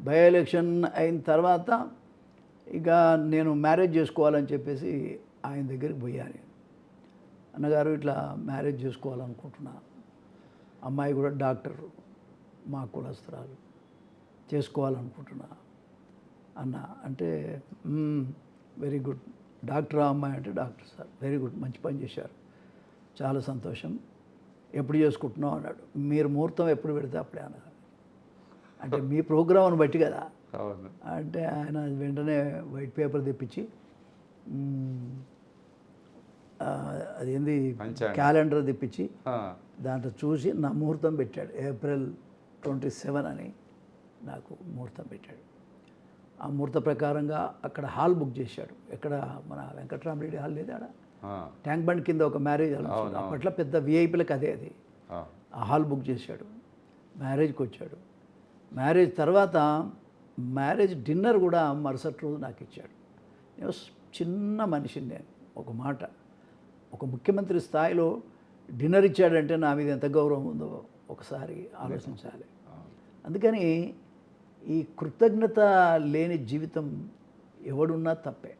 By election అయిన తర్వాత ఇక నేను మ్యారేజ్ చేసుకోవాలని చెప్పేసి ఆయన దగ్గరికి పోయాను. అన్నగారు ఇట్లా మ్యారేజ్ చేసుకోవాలనుకుంటున్నా, అమ్మాయి కూడా డాక్టరు, మా కులస్తురాలు, చేసుకోవాలనుకుంటున్నా అన్న అంటే వెరీ గుడ్, డాక్టర్ అమ్మాయి అంటే డాక్టర్ సార్, వెరీ గుడ్, మంచి పని చేశారు, చాలా సంతోషం, ఎప్పుడు చేసుకుంటున్నావు అన్నాడు. మీరు ముహూర్తం ఎప్పుడు పెడితే అప్పుడే అన్నారు. అంటే మీ ప్రోగ్రామ్ని బట్టి కదా. అంటే ఆయన వెంటనే వైట్ పేపర్ తెప్పించి అదేంది క్యాలెండర్ తెప్పించి దాంట్లో చూసి నా ముహూర్తం పెట్టాడు. April 27 అని నాకు ముహూర్తం పెట్టాడు. ఆ ముహూర్త ప్రకారంగా అక్కడ హాల్ బుక్ చేశాడు. ఎక్కడ మన వెంకట్రామరెడ్డి హాల్ లేదా ఆడ ట్యాంక్ బండ్ కింద ఒక మ్యారేజ్ హాల్, అప్పట్లో పెద్ద విఐపీలకు అదే అది. ఆ హాల్ బుక్ చేశాడు. మ్యారేజ్కి వచ్చాడు. మ్యారేజ్ తర్వాత మ్యారేజ్ డిన్నర్ కూడా మరుసటి రోజు నాకు ఇచ్చాడు. నేను చిన్న మనిషిని, నేను ఒక మాట, ఒక ముఖ్యమంత్రి స్థాయిలో డిన్నర్ ఇచ్చాడంటే నా మీద ఎంత గౌరవం ఉందో ఒకసారి ఆలోచించాలి. అందుకని ఈ కృతజ్ఞత లేని జీవితం ఎవడున్నా తప్పే.